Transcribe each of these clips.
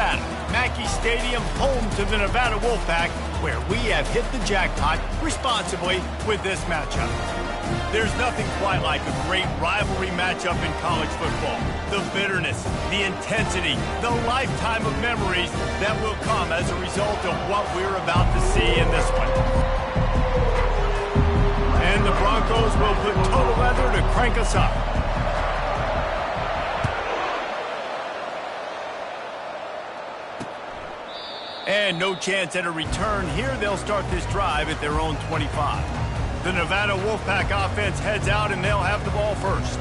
Nevada. Mackey Stadium, home to the Nevada Wolfpack, where we have hit the jackpot responsibly with this matchup. There's nothing quite like a great rivalry matchup in college football. The bitterness, the intensity, the lifetime of memories that will come as a result of what we're about to see in this one. And the Broncos will put total leather to crank us up. And no chance at a return here. They'll start this drive at their own 25. The Nevada Wolfpack offense heads out, and they'll have the ball first.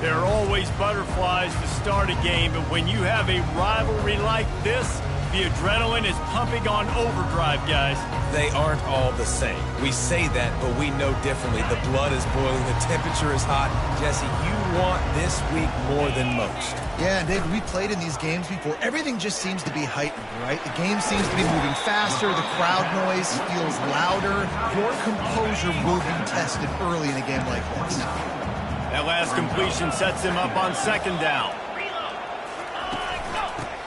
There are always butterflies to start a game, but when you have a rivalry like this, the adrenaline is pumping on overdrive, guys. They aren't all the same. We say that, but we know differently. The blood is boiling. The temperature is hot. Jesse, you want this week more than most. Yeah, and David, we played in these games before. Everything just seems to be heightened, right? The game seems to be moving faster. The crowd noise feels louder. Your composure will be tested early in a game like this. That last completion sets him up on second down.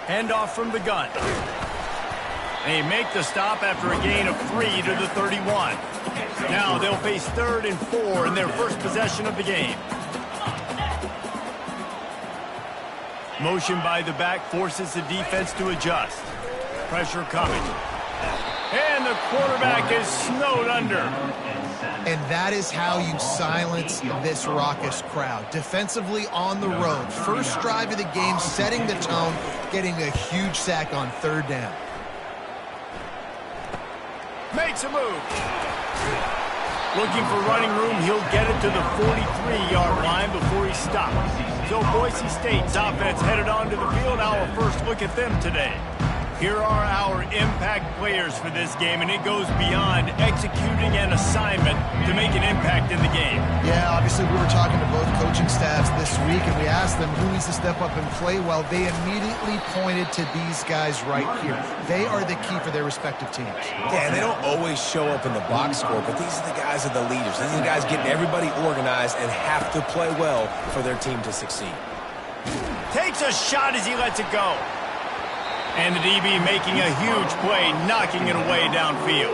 Handoff from the gun. They make the stop after a gain of 3 to the 31. Now they'll face 3rd and 4 in their first possession of the game. Motion by the back forces the defense to adjust. Pressure coming. And the quarterback is snowed under. And that is how you silence this raucous crowd. Defensively on the road. First drive of the game, setting the tone, getting a huge sack on 3rd down. Makes a move. Looking for running room, he'll get it to the 43-yard line before he stops. So Boise State's offense headed onto the field. Our first look at them today. Here are our impact players for this game, and it goes beyond executing an assignment to make an impact in the game. Yeah, obviously we were talking to both coaching staffs this week, and we asked them who needs to step up and play well. They immediately pointed to these guys right here. They are the key for their respective teams. Yeah, and they don't always show up in the box score, but these are the guys that are the leaders. These are the guys getting everybody organized and have to play well for their team to succeed. Takes a shot as he lets it go. And the DB making a huge play, knocking it away downfield.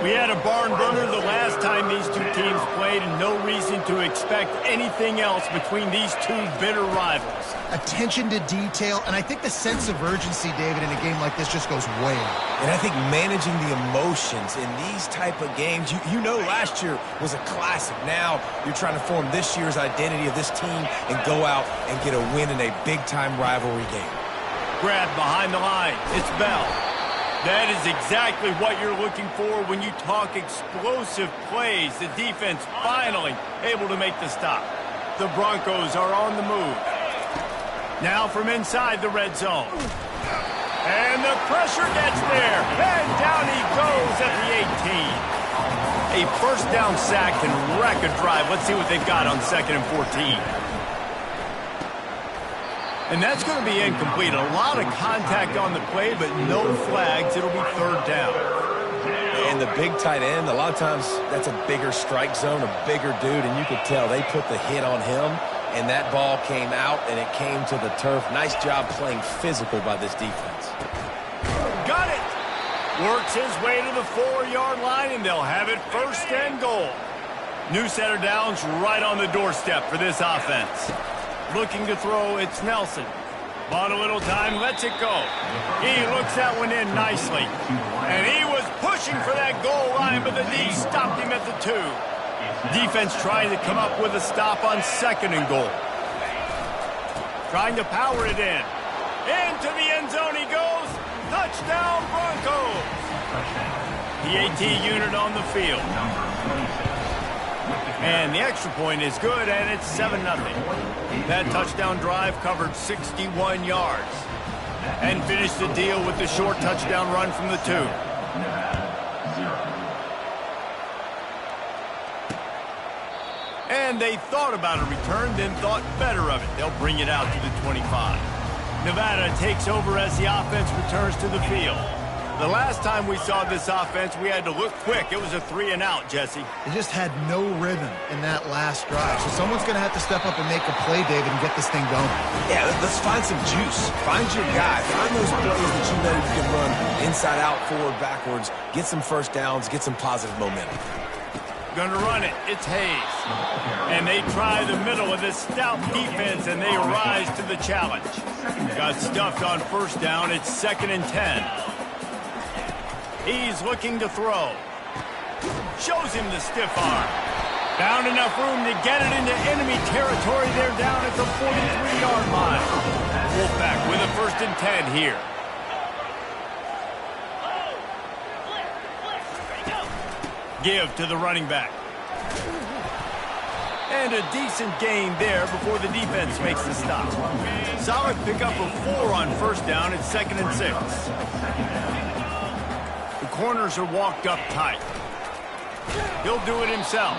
We had a barn burner the last time these two teams played, and no reason to expect anything else between these two bitter rivals. Attention to detail, and I think the sense of urgency, David, in a game like this just goes way up. And I think managing the emotions in these type of games, you know last year was a classic. Now you're trying to form this year's identity of this team and go out and get a win in a big-time rivalry game. Grab behind the line. It's Bell. That is exactly what you're looking for when you talk explosive plays. The defense finally able to make the stop. The Broncos are on the move. Now from inside the red zone. And the pressure gets there. And down he goes at the 18. A first down sack can wreck a drive. Let's see what they've got on 2nd and 14. And that's going to be incomplete. A lot of contact on the play, but no flags. It'll be 3rd down. And the big tight end, a lot of times that's a bigger strike zone, a bigger dude, and you could tell they put the hit on him, and that ball came out, and it came to the turf. Nice job playing physical by this defense. Got it! Works his way to the 4-yard line, and they'll have it 1st and goal. New set of downs right on the doorstep for this offense. Looking to throw, it's Nelson. Bought a little time, lets it go. He looks that one in nicely. And he was pushing for that goal line, but the D stopped him at the 2. Defense trying to come up with a stop on 2nd and goal. Trying to power it in. Into the end zone he goes. Touchdown Broncos. The AT unit on the field. And the extra point is good, and it's 7-0. That touchdown drive covered 61 yards. And finished the deal with the short touchdown run from the 2. And they thought about a return, then thought better of it. They'll bring it out to the 25. Nevada takes over as the offense returns to the field. The last time we saw this offense, we had to look quick. It was a 3-and-out, Jesse. They just had no rhythm in that last drive. So someone's going to have to step up and make a play, David, and get this thing going. Yeah, let's find some juice. Find your guy. Find those plays that you know you can run inside out, forward, backwards. Get some first downs. Get some positive momentum. Gonna run it. It's Hayes. And they try the middle of this stout defense, and they rise to the challenge. Got stuffed on first down. It's 2nd and 10. He's looking to throw. Shows him the stiff arm. Found enough room to get it into enemy territory. They're down at the 43-yard line. Wolfpack with a 1st and 10 here. Give to the running back. And a decent gain there before the defense makes the stop. Solid pickup of 4 on first down. It's 2nd and 6. The corners are walked up tight. He'll do it himself.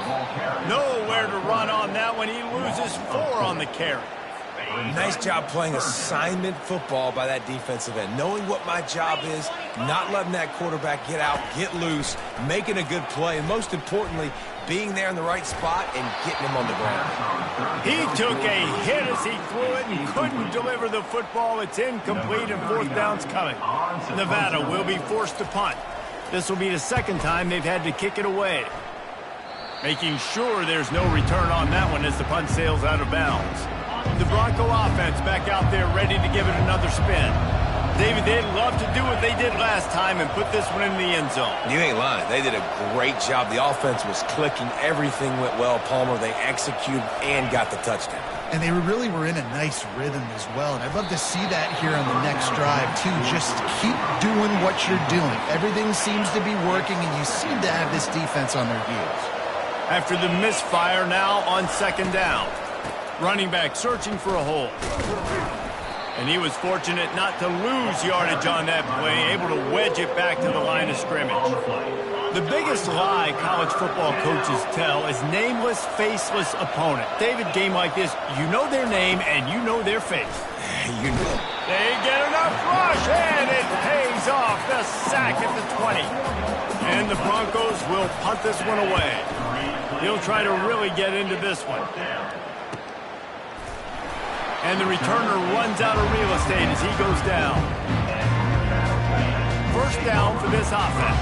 Nowhere to run on that one. He loses 4 on the carry. Nice job playing assignment football by that defensive end. Knowing what my job is, not letting that quarterback get out, get loose, making a good play, and most importantly, being there in the right spot and getting him on the ground. He took a hit as he threw it and couldn't deliver the football. It's incomplete and 4th down's coming. Nevada will be forced to punt. This will be the 2nd time they've had to kick it away. Making sure there's no return on that one as the punt sails out of bounds. The Bronco offense back out there ready to give it another spin. David, they'd love to do what they did last time and put this one in the end zone. You ain't lying. They did a great job. The offense was clicking. Everything went well, Palmer. They executed and got the touchdown. And they really were in a nice rhythm as well. And I'd love to see that here on the next drive, too. Just keep doing what you're doing. Everything seems to be working, and you seem to have this defense on their heels. After the misfire, now on 2nd down. Running back searching for a hole. And he was fortunate not to lose yardage on that play, able to wedge it back to the line of scrimmage. The biggest lie college football coaches tell is nameless, faceless opponent. David, game like this, you know their name and you know their face. You know. They get enough rush, and it pays off. The sack at the 20. And the Broncos will punt this one away. He'll try to really get into this one. And the returner runs out of real estate as he goes down. 1st down for this offense.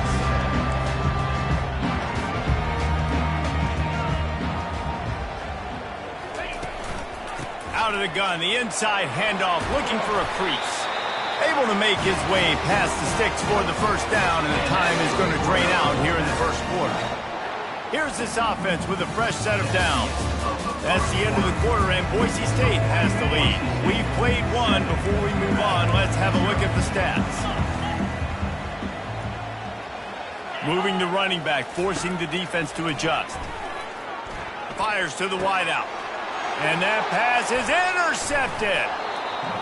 Out of the gun, the inside handoff, looking for a crease. Able to make his way past the sticks for the 1st down, and the time is going to drain out here in the 1st quarter. Here's this offense with a fresh set of downs. That's the end of the quarter, and Boise State has the lead. We've played one. Before we move on, let's have a look at the stats. Moving the running back, forcing the defense to adjust. Fires to the wideout. And that pass is intercepted.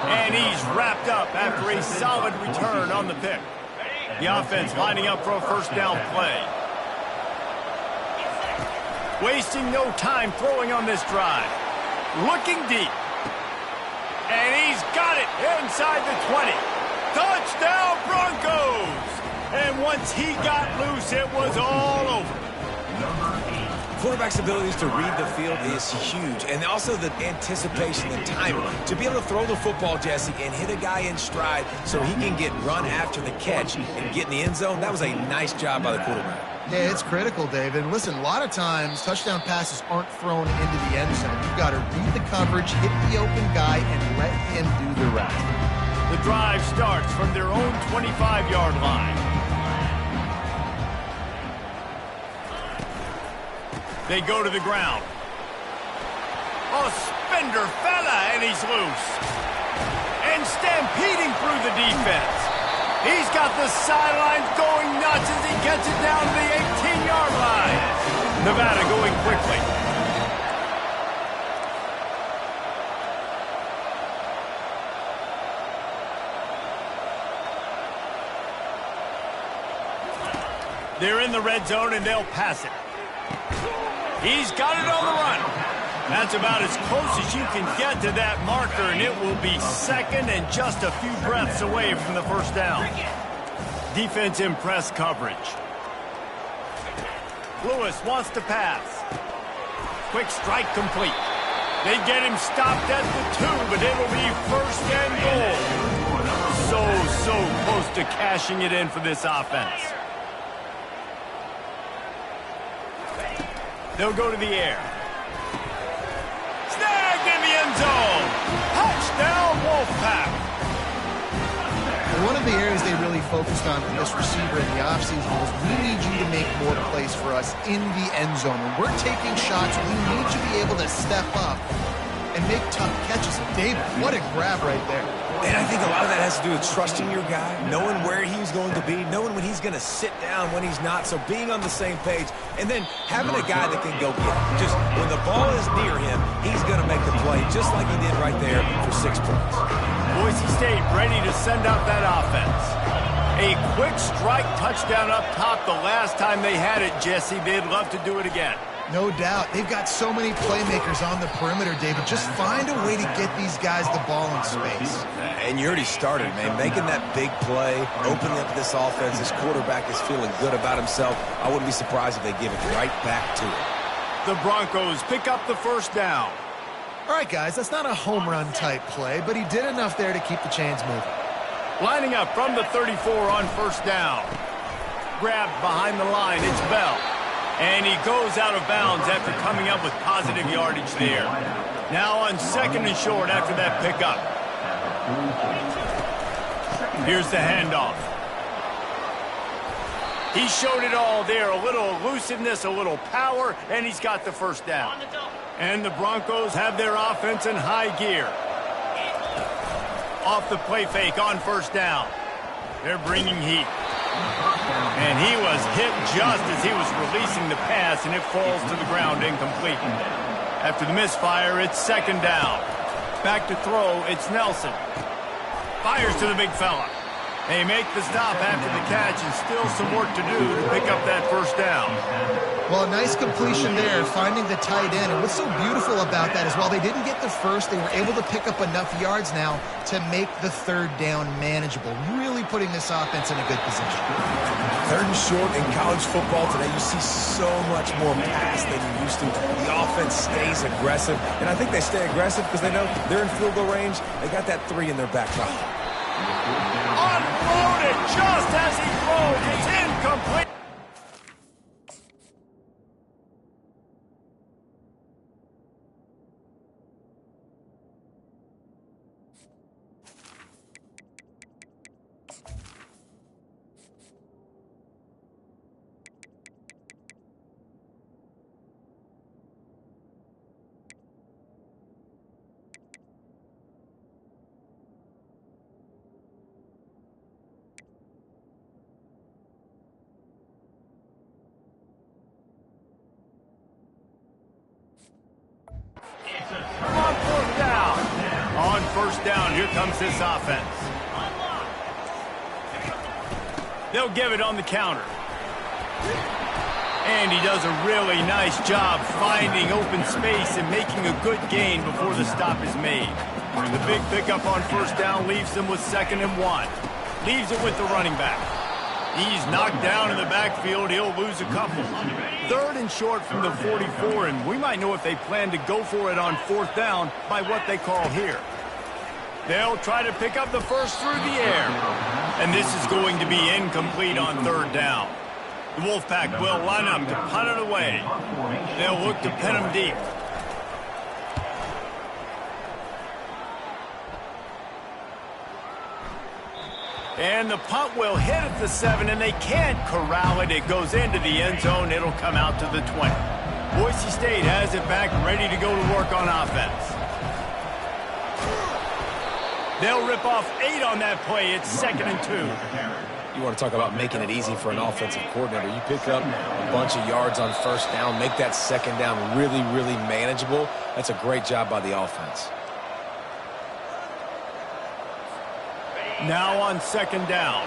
And he's wrapped up after a solid return on the pick. The offense lining up for a 1st down play. Wasting no time throwing on this drive. Looking deep. And he's got it inside the 20. Touchdown Broncos! And once he got loose, it was all over. Quarterback's abilities to read the field is huge, and also the anticipation, the timing. To be able to throw the football, Jesse, and hit a guy in stride so he can get run after the catch and get in the end zone, that was a nice job by the quarterback. Yeah, it's critical, David. Listen, a lot of times, touchdown passes aren't thrown into the end zone. You've got to read the coverage, hit the open guy, and let him do the rest. The drive starts from their own 25-yard line. They go to the ground. A spender fella, and he's loose. And stampeding through the defense. He's got the sidelines going nuts as he gets it down to the 18-yard line. Nevada going quickly. They're in the red zone, and they'll pass it. He's got it on the run. That's about as close as you can get to that marker, and it will be 2nd and just a few breaths away from the 1st down. Defense in press coverage. Lewis wants to pass. Quick strike complete. They get him stopped at the 2, but it'll be first and goal. So close to cashing it in for this offense. They'll go to the air. Snagged in the end zone. Touchdown, Wolfpack. One of the areas they really focused on for this receiver in the offseason was we need you to make more plays for us in the end zone. When we're taking shots, we need you to be able to step up and make tough catches. And David, what a grab right there. And I think a lot of that has to do with trusting your guy, knowing where he's going to be, knowing when he's going to sit down, when he's not, so being on the same page, and then having a guy that can go get it. Just when the ball is near him, he's going to make the play, just like he did right there for 6 points. Boise State ready to send out that offense. A quick strike touchdown up top the last time they had it, Jesse. They'd love to do it again. No doubt. They've got so many playmakers on the perimeter, David. Just find a way to get these guys the ball in space. And you already started, man. Making that big play, opening up this offense. This quarterback is feeling good about himself. I wouldn't be surprised if they give it right back to him. The Broncos pick up the first down. All right, guys, that's not a home run type play, but he did enough there to keep the chains moving. Lining up from the 34 on first down. Grabbed behind the line, it's Bell. And he goes out of bounds after coming up with positive yardage there. Now on second and short after that pickup. Here's the handoff. He showed it all there. A little elusiveness, a little power, and he's got the first down. And the Broncos have their offense in high gear. Off the play fake on first down. They're bringing heat. And he was hit just as he was releasing the pass, and it falls to the ground incomplete. After the misfire, it's second down. Back to throw, it's Nelson. Fires to the big fella. They make the stop after the catch, and still some work to do to pick up that first down. Well, a nice completion there, finding the tight end. And what's so beautiful about that is while they didn't get the first, they were able to pick up enough yards now to make the third down manageable, really putting this offense in a good position. Third and short in college football today, you see so much more pass than you used to. The offense stays aggressive, and I think they stay aggressive because they know they're in field goal range. They got that 3 in their back pocket. Unloaded just as he throws. It's incomplete. On fourth down. On first down, here comes this offense. They'll give it on the counter. And he does a really nice job finding open space and making a good gain before the stop is made. The big pickup on first down leaves them with 2nd and 1. Leaves it with the running back. He's knocked down in the backfield. He'll lose a couple. 3rd and short from the 44, and we might know if they plan to go for it on 4th down by what they call here. They'll try to pick up the first through the air. And this is going to be incomplete on 3rd down. The Wolfpack will line up to punt it away. They'll look to pin him deep. And the punt will hit at the 7, and they can't corral it. It goes into the end zone. It'll come out to the 20. Boise State has it back, ready to go to work on offense. They'll rip off 8 on that play. It's 2nd and 2. You want to talk about making it easy for an offensive coordinator. You pick up a bunch of yards on first down, make that 2nd down really, really manageable. That's a great job by the offense. Now on 2nd down.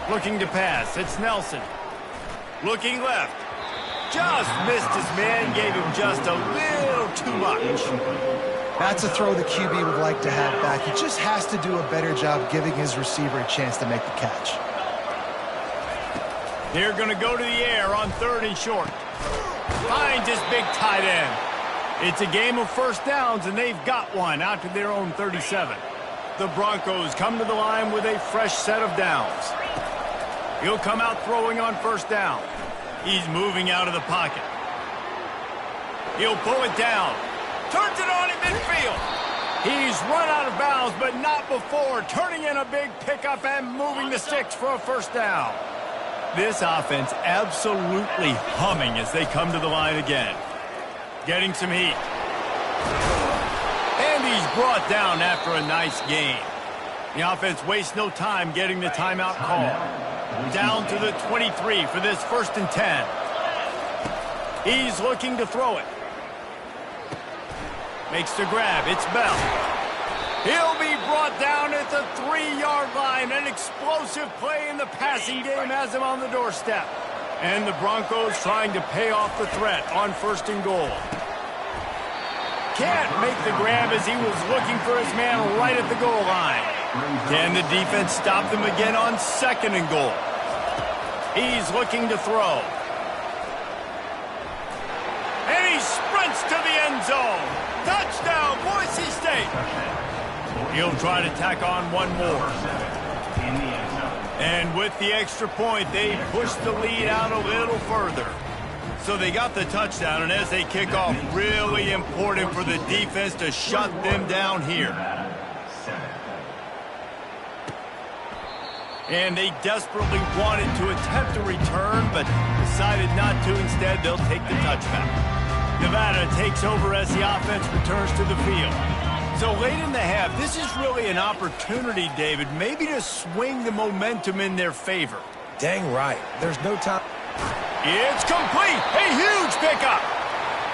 Looking to pass. It's Nelson. Looking left. Just missed his man. Gave him just a little too much. That's a throw the QB would like to have back. He just has to do a better job giving his receiver a chance to make the catch. They're going to go to the air on 3rd and short. Finds his big tight end. It's a game of first downs, and they've got one out to their own 37. The Broncos come to the line with a fresh set of downs. He'll come out throwing on 1st down. He's moving out of the pocket. He'll pull it down. Turns it on in midfield. He's run out of bounds, but not before turning in a big pickup and moving the sticks for a 1st down. This offense absolutely humming as they come to the line again. Getting some heat. And he's brought down after a nice gain. The offense wastes no time getting the timeout call. Down to the 23 for this 1st and 10. He's looking to throw it. Makes the grab. It's Bell. He'll be brought down at the 3-yard line. An explosive play in the passing game has him on the doorstep. And the Broncos trying to pay off the threat on 1st and goal. Can't make the grab as he was looking for his man right at the goal line. Can the defense stop them again on 2nd and goal? He's looking to throw. And he sprints to the end zone. Touchdown, Boise State. He'll try to tack on one more. And with the extra point, they push the lead out a little further. So they got the touchdown, and as they kick off, really important for the defense to shut them down here. And they desperately wanted to attempt a return, but decided not to. Instead, they'll take the touchback. Nevada takes over as the offense returns to the field. So late in the half, this is really an opportunity, David, maybe to swing the momentum in their favor. Dang right. There's no time. It's complete. A huge pickup.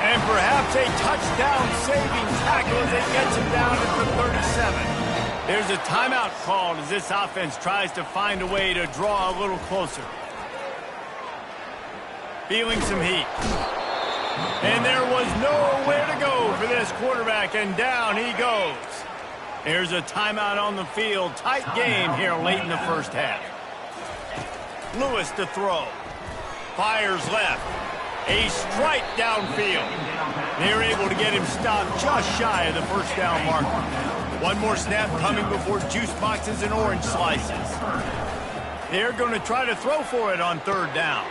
And perhaps a touchdown-saving tackle as it gets him down at the 37. There's a timeout called as this offense tries to find a way to draw a little closer. Feeling some heat. And there was nowhere to go for this quarterback, and down he goes. There's a timeout on the field. Tight game here late in the 1st half. Lewis to throw. Fires left. A strike downfield. They're able to get him stopped just shy of the 1st down marker. One more snap coming before juice boxes and orange slices. They're going to try to throw for it on 3rd down.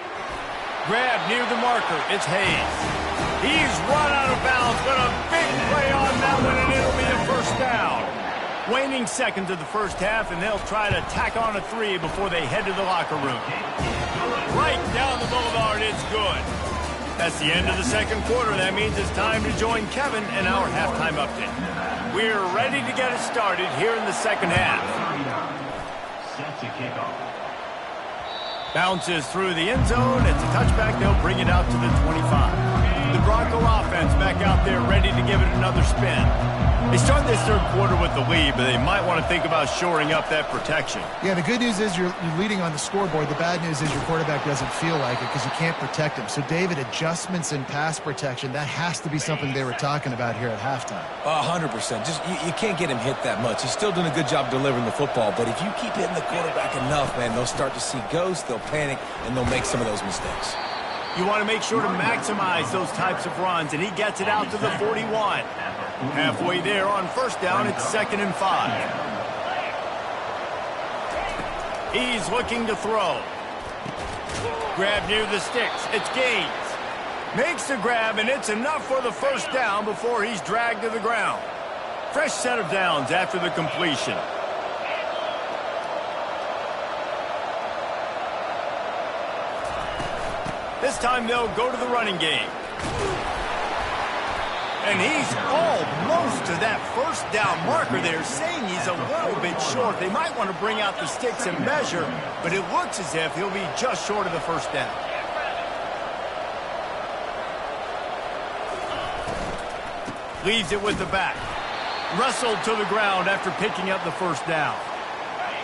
Grab near the marker. It's Hayes. He's run out of bounds, but a big play on that one, and it'll be a 1st down. Waning seconds of the 1st half, and they'll try to tack on a 3 before they head to the locker room. Right down the boulevard, it's good. That's the end of the 2nd quarter. That means it's time to join Kevin in our halftime update. We're ready to get it started here in the 2nd half. Set to kick off. Bounces through the end zone. It's a touchback. They'll bring it out to the 25. The Bronco offense back out there ready to give it another spin. They start this 3rd quarter with the lead, but they might want to think about shoring up that protection. Yeah, the good news is you're leading on the scoreboard. The bad news is your quarterback doesn't feel like it because you can't protect him. So, David, adjustments in pass protection, that has to be something they were talking about here at halftime. 100%. Just you can't get him hit that much. He's still doing a good job delivering the football, but if you keep hitting the quarterback enough, man, they'll start to see ghosts, they'll panic, and they'll make some of those mistakes. You want to make sure to maximize those types of runs, and he gets it out to the 41. Halfway there on 1st down, it's 2nd and 5. He's looking to throw. Grab near the sticks. It's Gaines. Makes the grab, and it's enough for the 1st down before he's dragged to the ground. Fresh set of downs after the completion. This time they'll go to the running game. And he's almost to that 1st down marker there, saying he's a little bit short. They might want to bring out the sticks and measure, but it looks as if he'll be just short of the 1st down. Leaves it with the back. Wrestled to the ground after picking up the 1st down.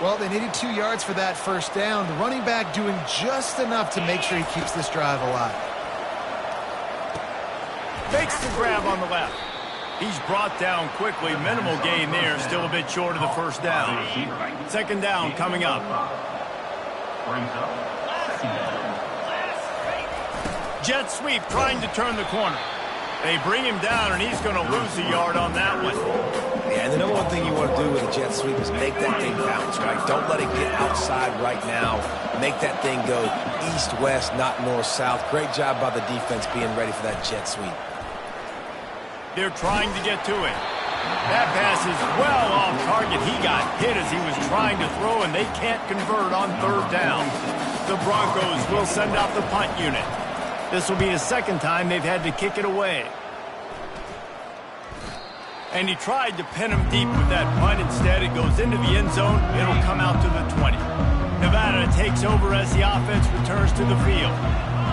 Well, they needed 2 yards for that 1st down. The running back doing just enough to make sure he keeps this drive alive. Makes the grab on the left. He's brought down quickly. Minimal gain there. Still a bit short of the first down. Second down coming up. Jet sweep trying to turn the corner. They bring him down, and he's going to lose a yard on that one. Yeah, and the number one thing you want to do with a jet sweep is make that thing bounce, right? Don't let it get outside right now. Make that thing go east-west, not north-south. Great job by the defense being ready for that jet sweep. They're trying to get to it. That pass is well off target. He got hit as he was trying to throw, and they can't convert on third down. The Broncos will send out the punt unit. This will be the second time they've had to kick it away. And he tried to pin him deep with that punt. Instead, it goes into the end zone. It'll come out to the 20. Nevada takes over as the offense returns to the field.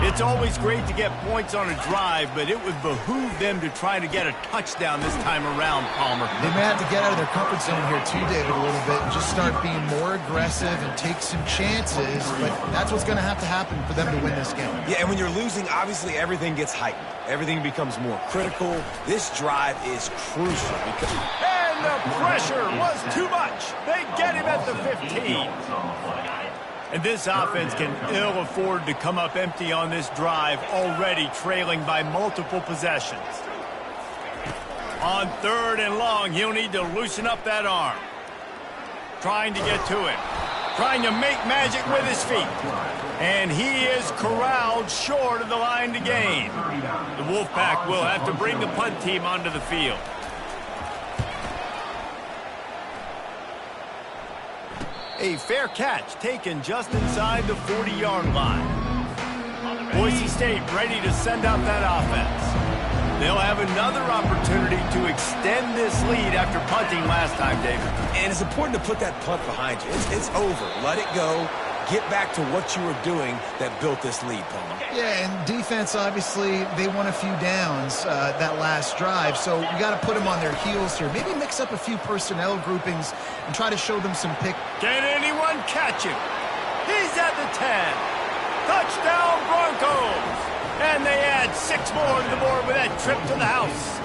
It's always great to get points on a drive, but it would behoove them to try to get a touchdown this time around, Palmer. They may have to get out of their comfort zone here too, David, a little bit and just start being more aggressive and take some chances, but that's what's going to have to happen for them to win this game. Yeah, and when you're losing, obviously everything gets heightened. Everything becomes more critical. This drive is crucial because... And the pressure was too much. They get him at the 15. And this offense can ill afford to come up empty on this drive, already trailing by multiple possessions. On third and long, he'll need to loosen up that arm. Trying to get to him. Trying to make magic with his feet. And he is corralled short of the line to gain. The Wolfpack will have to bring the punt team onto the field. A fair catch taken just inside the 40-yard line. Boise State ready to send out that offense. They'll have another opportunity to extend this lead after punting last time, David. And it's important to put that punt behind you. It's over. Let it go. Get back to what you were doing that built this lead, Palmer. Yeah, and defense, obviously, they won a few downs that last drive, so you got to put them on their heels here. Maybe mix up a few personnel groupings and try to show them some pick. Can anyone catch him? He's at the 10. Touchdown, Broncos! And they add 6 more to the board with that trip to the house.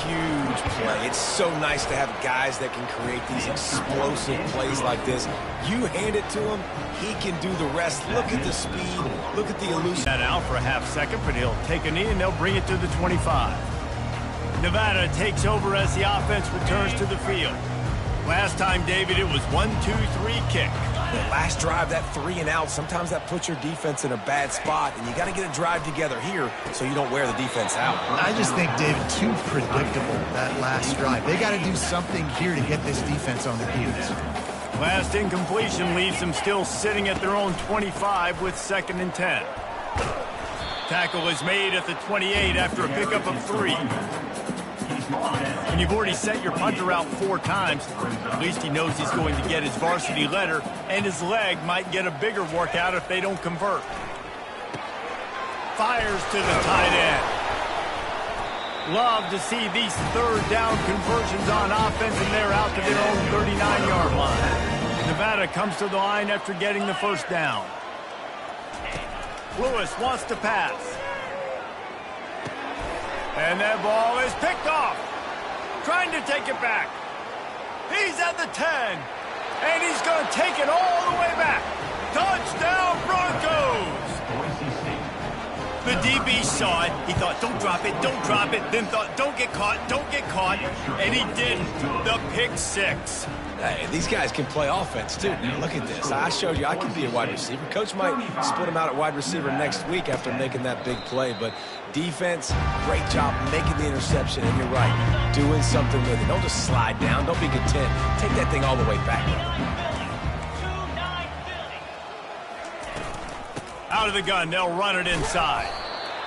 Huge play. It's so nice to have guys that can create these explosive plays like this. You hand it to him, he can do the rest. Look at the speed. Look at the elusive. That out for a half second, but he'll take a knee and they'll bring it to the 25. Nevada takes over as the offense returns to the field. Last time, David, it was 1-2-3 kick. The last drive, that 3 and out, sometimes that puts your defense in a bad spot, and you got to get a drive together here so you don't wear the defense out. I just think, David, too predictable, that last drive. They got to do something here to get this defense on their heels. Last incompletion leaves them still sitting at their own 25 with 2nd and 10. Tackle is made at the 28 after a pickup of 3. When you've already sent your punter out 4 times, at least he knows he's going to get his varsity letter, and his leg might get a bigger workout if they don't convert. Fires to the tight end. Love to see these third down conversions on offense, and they're out to their own 39-yard line. Nevada comes to the line after getting the first down. Lewis wants to pass. And that ball is picked off. Trying to take it back. He's at the 10. And he's going to take it all the way back. Touchdown, Broncos! The DB saw it. He thought, don't drop it, don't drop it. Then thought, don't get caught, don't get caught. And he didn't. The pick 6. Hey, these guys can play offense, too. Now, look at this. I showed you I can be a wide receiver. Coach might split him out at wide receiver next week after making that big play. But defense, great job making the interception. And you're right, doing something with it. Don't just slide down. Don't be content. Take that thing all the way back. Out of the gun, they'll run it inside.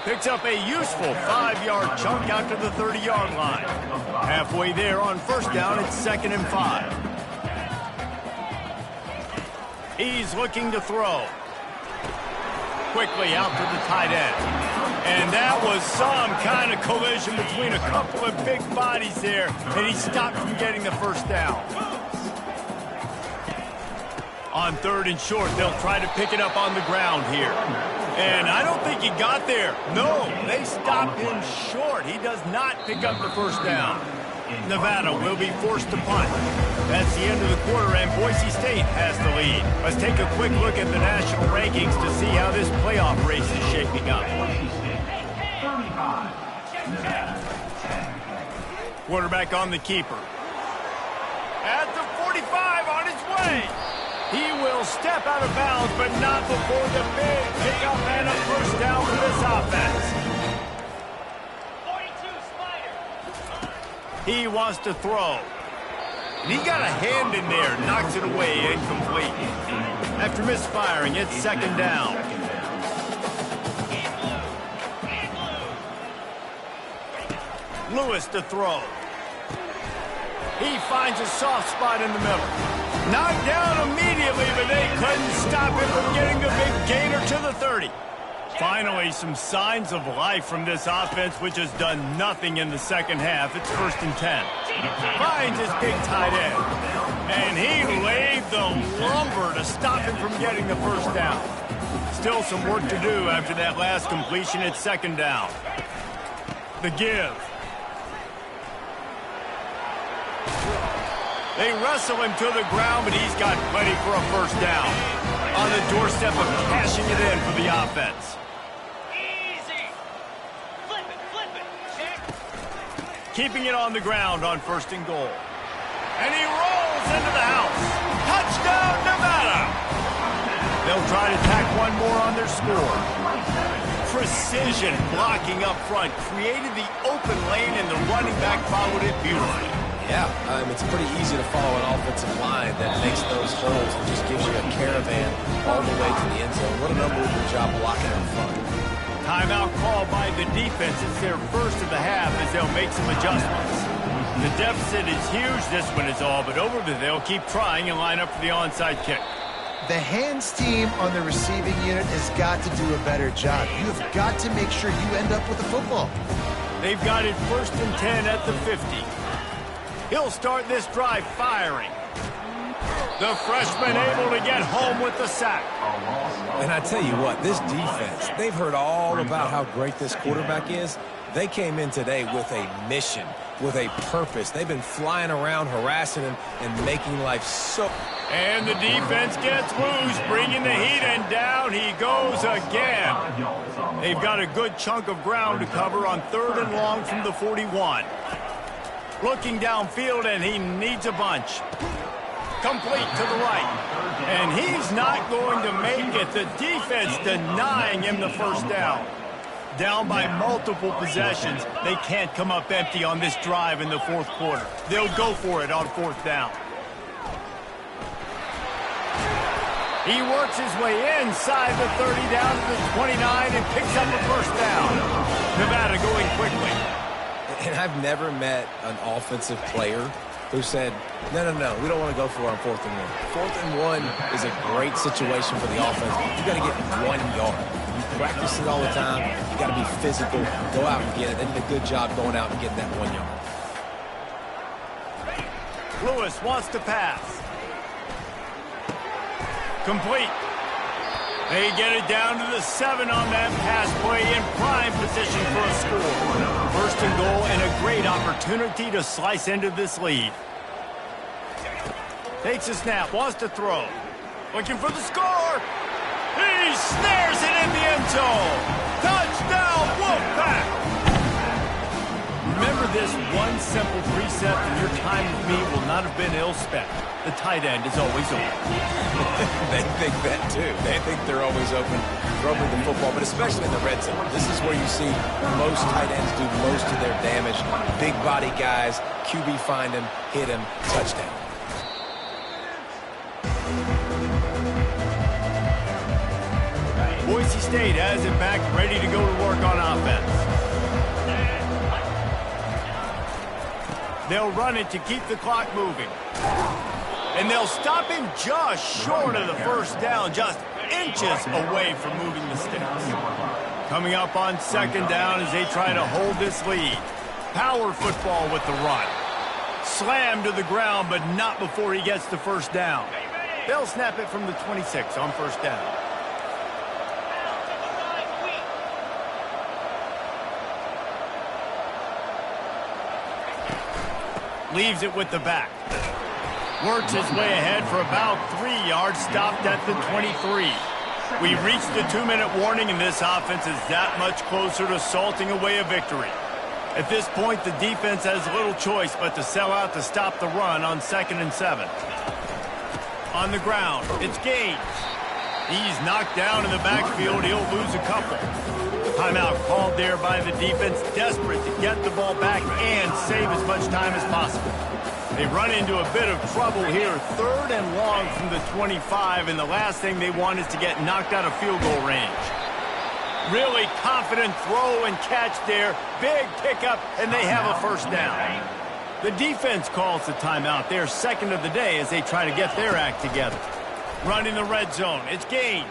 Picks up a useful 5-yard chunk out to the 30-yard line. Halfway there on first down, it's 2nd and 5. He's looking to throw. Quickly out to the tight end. And that was some kind of collision between a couple of big bodies there, and he stopped from getting the first down. On 3rd and short, they'll try to pick it up on the ground here. And I don't think he got there. No, they stopped him short. He does not pick up the first down. Nevada will be forced to punt. That's the end of the quarter, and Boise State has the lead. Let's take a quick look at the national rankings to see how this playoff race is shaping up. Quarterback on the keeper. At the 45 on his way. He will step out of bounds, but not before the big pickup and a first down for this offense. 42 Spider. He wants to throw. And he got a hand in there, knocks it away, incomplete. After misfiring, it's 2nd down. Lewis to throw. He finds a soft spot in the middle. Knocked down immediately, but they couldn't stop him from getting the big gainer to the 30. Finally, some signs of life from this offense, which has done nothing in the second half. It's 1st and 10. Finds his big tight end. And he laid the lumber to stop him from getting the first down. Still some work to do after that last completion. It's 2nd down. The give. They wrestle him to the ground, but he's got plenty for a first down. On the doorstep of cashing it in for the offense. Easy. Flip it. Check. Keeping it on the ground on 1st and goal. And he rolls into the house. Touchdown, Nevada. They'll try to tack one more on their score. Precision blocking up front created the open lane, and the running back followed it beautifully. Yeah, it's pretty easy to follow an offensive line that makes those holes and just gives you a caravan all the way to the end zone. What an unbelievable job blocking up front. Timeout called by the defense. It's their first of the half as they'll make some adjustments. The deficit is huge, this one is all, but over there they'll keep trying and line up for the onside kick. The hands team on the receiving unit has got to do a better job. You have got to make sure you end up with the football. They've got it 1st and 10 at the 50. He'll start this drive firing. The freshman able to get home with the sack. And I tell you what, this defense, they've heard all about how great this quarterback is. They came in today with a mission, with a purpose. They've been flying around, harassing him, and making life so... And the defense gets loose, bringing the heat, and down he goes again. They've got a good chunk of ground to cover on 3rd and long from the 41. Looking downfield, and he needs a bunch. Complete to the right. And he's not going to make it. The defense denying him the first down. Down by multiple possessions. They can't come up empty on this drive in the 4th quarter. They'll go for it on 4th down. He works his way inside the 30 down to the 29 and picks up a first down. Nevada going quickly. And I've never met an offensive player who said, no, we don't want to go for it on 4th and 1. 4th and 1 is a great situation for the offense. You got to get 1 yard. You practice it all the time. You got to be physical. Go out and get it. They did a good job going out and getting that 1 yard. Lewis wants to pass. Complete. They get it down to the 7 on that pass play in prime position for a score. 1st and goal and a great opportunity to slice into this lead. Takes a snap, wants to throw. Looking for the score. He snares it in the end zone. Touchdown, Wolfpack. Remember this one simple precept, and your time with me will not have been ill-spent. The tight end is always open. They think that, too. They think they're always open, throwing the football, but especially in the red zone. This is where you see most tight ends do most of their damage. Big body guys, QB find him, hit him, touchdown. Boise State has it back, ready to go to work on offense. They'll run it to keep the clock moving. And they'll stop him just short of the first down, just inches away from moving the sticks. Coming up on 2nd down as they try to hold this lead. Power football with the run. Slammed to the ground, but not before he gets the first down. They'll snap it from the 26 on first down. Leaves it with the back. Works his way ahead for about 3 yards, stopped at the 23. We reached the 2-minute warning, and this offense is that much closer to salting away a victory. At this point, the defense has little choice but to sell out to stop the run on 2nd and 7. On the ground, it's Gaines. He's knocked down in the backfield. He'll lose a couple. Timeout called there by the defense, desperate to get the ball back and save as much time as possible. They run into a bit of trouble here, 3rd and long from the 25, and the last thing they want is to get knocked out of field goal range. Really confident throw and catch there, big pickup, and they have a first down. The defense calls the timeout, their second of the day, as they try to get their act together. Running the red zone, it's Gaines.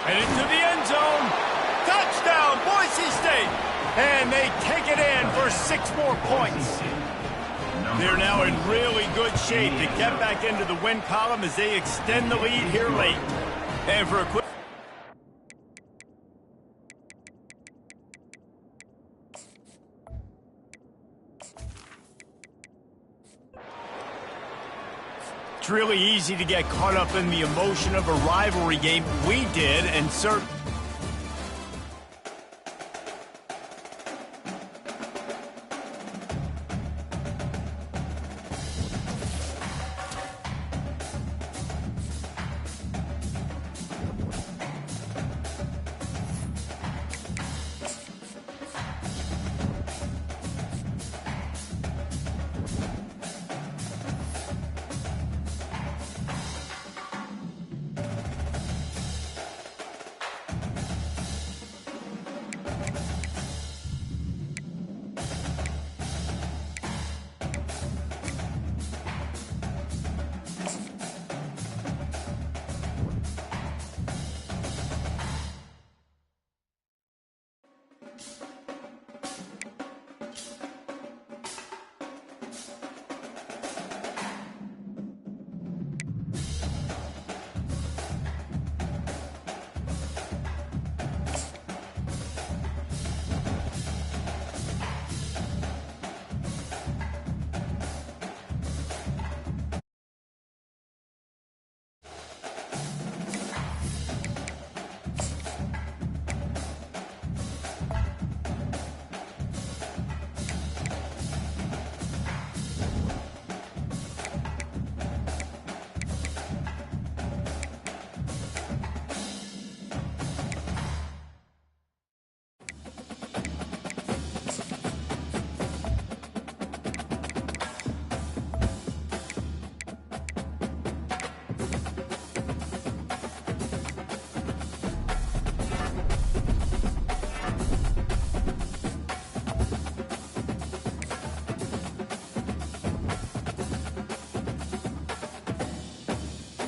And into the end zone. Touchdown, Boise State. And they take it in for 6 more points. They're now in really good shape to get back into the win column as they extend the lead here late. And for a quick... It's really easy to get caught up in the emotion of a rivalry game. We did, and certainly...